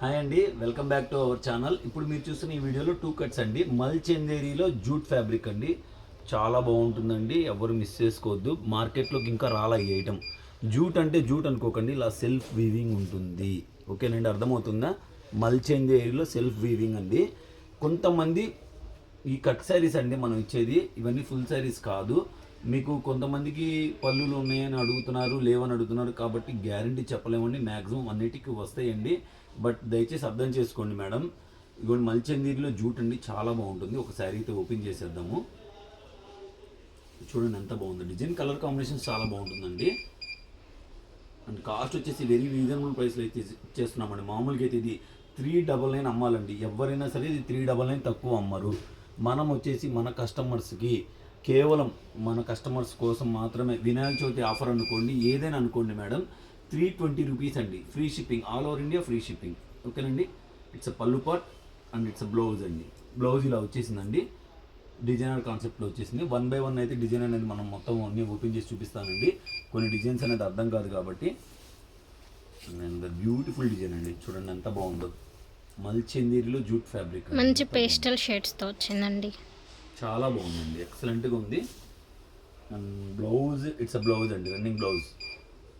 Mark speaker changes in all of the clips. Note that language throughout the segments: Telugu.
Speaker 1: హాయ్ అండి, welcome back to our channel. ఇప్పుడు మీరు చూస్తున్న ఈ వీడియోలో 2 కట్స్ అండి. మల్చందేరిలో జూట్ ఫ్యాబ్రిక్ అండి. చాలా బాగుంటుందండి, ఎవరు మిస్ చేసుకోవద్దు. మార్కెట్లోకి ఇంకా రాలా ఈ ఐటమ్. జూట్ అంటే జూట్ అనుకోకండి, ఇలా సెల్ఫ్ వీవింగ్ ఉంటుంది. ఓకేనండి, అర్థమవుతుందా? మల్చందేరిలో సెల్ఫ్ వీవింగ్ అండి. కొంతమంది ఈ కట్ శారీస్ అండి మనం ఇచ్చేది, ఇవన్నీ ఫుల్ శారీస్ కాదు. మీకు కొంతమందికి పళ్ళులు ఉన్నాయని అడుగుతున్నారు, లేవని అడుగుతున్నారు, కాబట్టి గ్యారంటీ చెప్పలేమండి. మ్యాక్సిమం అన్నిటికీ వస్తాయండి, బట్ దయచేసి అర్థం చేసుకోండి మేడం. ఇదిగోండి మల్చందీరిలో జూట్ అండి, చాలా బాగుంటుంది. ఒక శారీ అయితే ఓపెన్ చేసేద్దాము. చూడండి ఎంత బాగుంది, డిజైన్ కలర్ కాంబినేషన్ చాలా బాగుంటుందండి. అండ్ కాస్ట్ వచ్చేసి వెరీ రీజనబుల్ ప్రైస్లో అయితే ఇచ్చేస్తున్నామండి. మామూలుగా అయితే ఇది 399 అమ్మాలండి. ఎవరైనా సరే ఇది 399 తక్కువ అమ్మరు. మనం వచ్చేసి మన కస్టమర్స్కి కేవలం మన కస్టమర్స్ కోసం మాత్రమే వినాయక చవితి ఆఫర్ అనుకోండి, ఏదైనా అనుకోండి మేడం, 320 రూపీస్ అండి. Free shipping, all over India free shipping. ఓకేనండి. ఇట్స్ పల్లు పాట్ అండ్ ఇట్స్ బ్లౌజ్ అండి. బ్లౌజ్ ఇలా వచ్చేసిందండి, డిజైనర్ కాన్సెప్ట్లో వచ్చేసింది. 1 బై 1 అయితే డిజైన్ అనేది మనం మొత్తం అన్నీ ఓపెన్ చేసి చూపిస్తానండి. కొన్ని డిజైన్స్ అనేది అర్థం కాదు కాబట్టి. బ్యూటిఫుల్ డిజైన్ అండి, చూడండి ఎంత బాగుందో. మల్చందేరిలో జూట్ ఫ్యాబ్రిక్,
Speaker 2: మంచి పేస్టల్ షేడ్స్తో వచ్చిందండి.
Speaker 1: చాలా బాగుందండి, ఎక్సలెంట్గా ఉంది. And blouse, it's a blouse అండి, రన్నింగ్ బ్లౌజ్.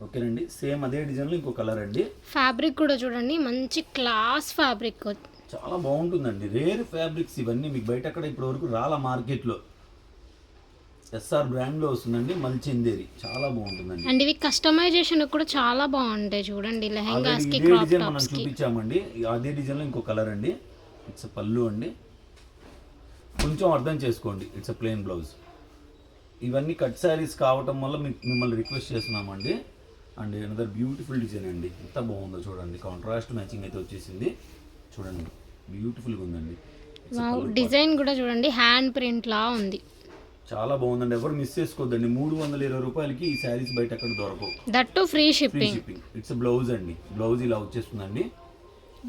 Speaker 1: ఓకేనండి, సేమ్ అదే డిజైన్లో ఇంకో కలర్ అండి.
Speaker 2: ఫ్యాబ్రిక్ కూడా చూడండి, మంచి క్లాస్ ఫ్యాబ్రిక్,
Speaker 1: చాలా బాగుంటుందండి. రేర్ ఫ్యాబ్రిక్స్ ఇవన్నీ, మీకు బయట అక్కడ ఇప్పటి వరకు రాలా మార్కెట్లో. ఎస్ఆర్ బ్రాండ్లో వస్తుందండి మల్చందేరి, చాలా బాగుంటుందండి.
Speaker 2: అండ్ ఇవి కస్టమైజేషన్ కూడా చాలా బాగుంటాయి. చూడండి లెహెంగాస్ కి,
Speaker 1: ఇదే డిజైన్ మనం చూపించామండి. అదే డిజైన్లో ఇంకో కలర్ అండి. ఇట్స్ పళ్ళు అండి, కొంచెం అర్థం చేసుకోండి. It's plain blouse. ఇవన్నీ కట్ శారీస్ కావటం వల్ల మిమ్మల్ని రిక్వెస్ట్ చేస్తున్నామండి. అండ్ అనదర్ బ్యూటిఫుల్ డిజైన్ అండి, ఎంత బాగుందో చూడండి. కాంట్రాస్ట్ మ్యాచింగ్ అయితే వచ్చేసింది, చూడండి బ్యూటిఫుల్గా ఉందండి.
Speaker 2: డిజైన్ కూడా చూడండి, హ్యాండ్ ప్రింట్ లా ఉంది,
Speaker 1: చాలా బాగుందండి. ఎవరు మిస్ చేసుకోవద్దండి. 320 రూపాయలకి ఈ శారీస్ బయట అక్కడ దొరకవు,
Speaker 2: that free shipping.
Speaker 1: It's blouse అండి, బ్లౌజ్ ఇలా వచ్చేస్తుందండి.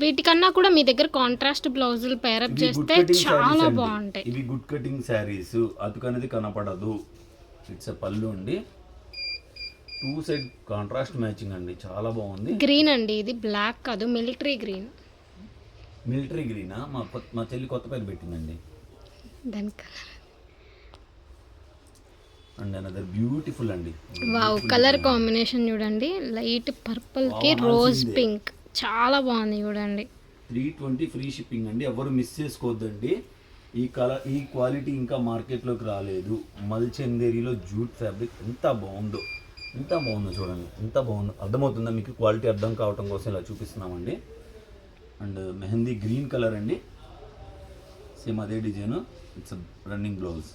Speaker 2: వీటికన్నా కూడా మీ దగ్గర కాంట్రాస్ట్ బ్లౌజులు పేరప్ చేస్తే చాలా బాగుంటాయి.
Speaker 1: ఇవి గుడ్ కటింగ్ శారీస్, అతుకనేది కనపడదు. ఇట్స్ పళ్ళు అండి, 2 సైడ్ కాంట్రాస్ట్ మ్యాచింగ్ అండి, చాలా బాగుంది.
Speaker 2: గ్రీన్ అండి, ఇది బ్లాక్ కాదు, మిలిటరీ గ్రీన్.
Speaker 1: మిలిటరీ గ్రీనా? మా చెల్లి కొత్త పేరు పెట్టిందండి.
Speaker 2: దాని కలర్
Speaker 1: అండ్ అనదర్ బ్యూటిఫుల్ అండి.
Speaker 2: వావ్, కలర్ కాంబినేషన్ చూడండి, లైట్ పర్పుల్ కి రోజ్ పింక్, చాలా బాగుంది చూడండి.
Speaker 1: 320 ఫ్రీ షిప్పింగ్ అండి, ఎవరు మిస్ చేసుకోవద్దండి. ఈ కలర్, ఈ క్వాలిటీ ఇంకా మార్కెట్లోకి రాలేదు. మల్చందేరిలో జూట్ ఫ్యాబ్రిక్ ఎంత బాగుందో, ఎంత బాగుందో చూడండి, ఎంత బాగుందో. అర్థమవుతుందా మీకు? క్వాలిటీ అర్థం కావటం కోసం ఇలా చూపిస్తున్నామండి. అండ్ మెహందీ గ్రీన్ కలర్ అండి, సేమ్ అదే డిజైన్. ఇట్స్ రన్నింగ్ బ్లౌజ్,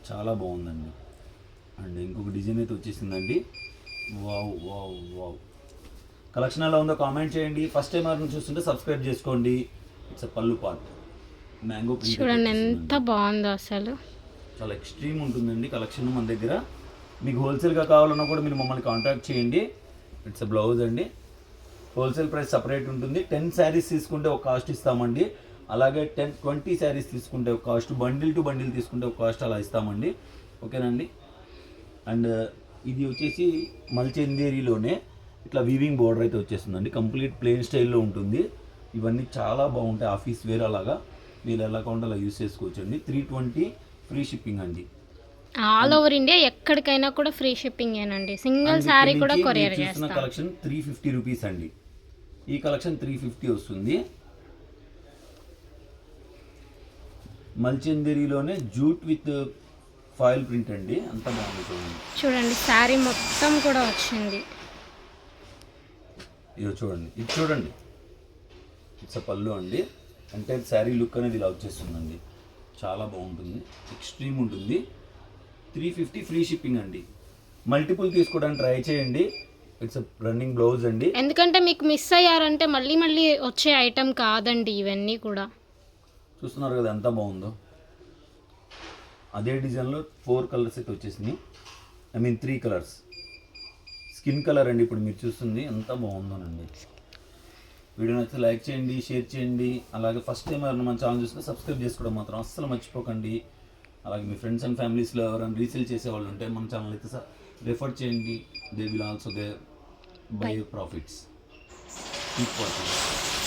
Speaker 1: చాలా బాగుందండి. అండ్ ఇంకొక డిజైన్ అయితే వచ్చేసిందండి. వావ్ వావ్ వావ్, కలెక్షన్ ఎలా ఉందో కామెంట్ చేయండి. ఫస్ట్ టైం ఎవరైనా చూస్తుంటే సబ్స్క్రైబ్ చేసుకోండి. ఇట్స్ పల్లు పార్ట్, మ్యాంగో ప్రింట్,
Speaker 2: చూడండి ఎంత బాగుందో అసలు.
Speaker 1: చాలా ఎక్స్ట్రీమ్ ఉంటుందండి కలెక్షన్ మన దగ్గర. మీకు హోల్సేల్గా కావాలన్నా కూడా మీరు మమ్మల్ని కాంటాక్ట్ చేయండి. ఇట్స్ బ్లౌజ్ అండి, హోల్సేల్ ప్రైస్ సపరేట్ ఉంటుంది. 10 శారీస్ తీసుకుంటే ఒక కాస్ట్ ఇస్తామండి, అలాగే 20 శారీస్ తీసుకుంటే ఒక కాస్ట్, బండిల్ టు బండిల్ తీసుకుంటే ఒక కాస్ట్ అలా ఇస్తామండి. ఓకేనండి. అండ్ ఇది వచ్చేసి మల్చందేరిలోనే ఇట్లా వీవింగ్ బోర్డర్ అయితే వచ్చేస్తుందండి, కంప్లీట్ ప్లెయిన్ స్టైల్లో ఉంటుంది. ఇవన్నీ చాలా బాగుంటాయి, ఆఫీస్ వేర్ అలాగా మీరు ఎలా కావాలంటే అలా యూస్ చేసుకోవచ్చండి. 320 ఫ్రీ షిప్పింగ్ అండి,
Speaker 2: ఆల్ ఓవర్ ఇండియా ఎక్కడికైనా కూడా ఫ్రీ షిప్పింగ్ ఏనండి. సింగిల్ శారీ కూడా కొరియర్ చేస్తాం.
Speaker 1: కలెక్షన్ 350 రూపీస్ అండి. ఈ కలెక్షన్ 350 వస్తుంది. మల్చందేరిలోనే జూట్ విత్ ఫాయిల్ ప్రింట్ అండి, అంత బాగుంది చూడండి.
Speaker 2: చూడండి శారీ మొత్తం కూడా వచ్చింది.
Speaker 1: ఇది చూడండి, ఇది చూడండి. ఇట్స్ పళ్ళు అండి, అంటే శారీ లుక్ అనేది ఇలా వచ్చేస్తుందండి, చాలా బాగుంటుంది, ఎక్స్ట్రీమ్ ఉంటుంది. 350 ఫ్రీ షిప్పింగ్ అండి. మల్టిపుల్ తీసుకోవడానికి ట్రై చేయండి. ఇట్స్ రన్నింగ్ బ్లౌజ్ అండి.
Speaker 2: ఎందుకంటే మీకు మిస్ అయ్యారంటే మళ్ళీ మళ్ళీ వచ్చే ఐటమ్ కాదండి ఇవన్నీ కూడా.
Speaker 1: చూస్తున్నారు కదా ఎంత బాగుందో. అదే డిజైన్లో 4 కలర్స్ అయితే వచ్చేసింది, 3 కలర్స్. స్కిన్ కలర్ అండి ఇప్పుడు మీరు చూస్తుంది, ఎంత బాగుందోనండి. వీడియో నచ్చితే లైక్ చేయండి, షేర్ చేయండి. అలాగే ఫస్ట్ టైం ఎవరైనా మన ఛానల్ చూస్తే సబ్స్క్రైబ్ చేసుకోవడం మాత్రం అస్సలు మర్చిపోకండి. అలాగే మీ ఫ్రెండ్స్ అండ్ ఫ్యామిలీస్లో ఎవరైనా రీసేల్ చేసే వాళ్ళు ఉంటే మన ఛానల్ అయితే రెఫర్ చేయండి. They will also by profits. Keep watching.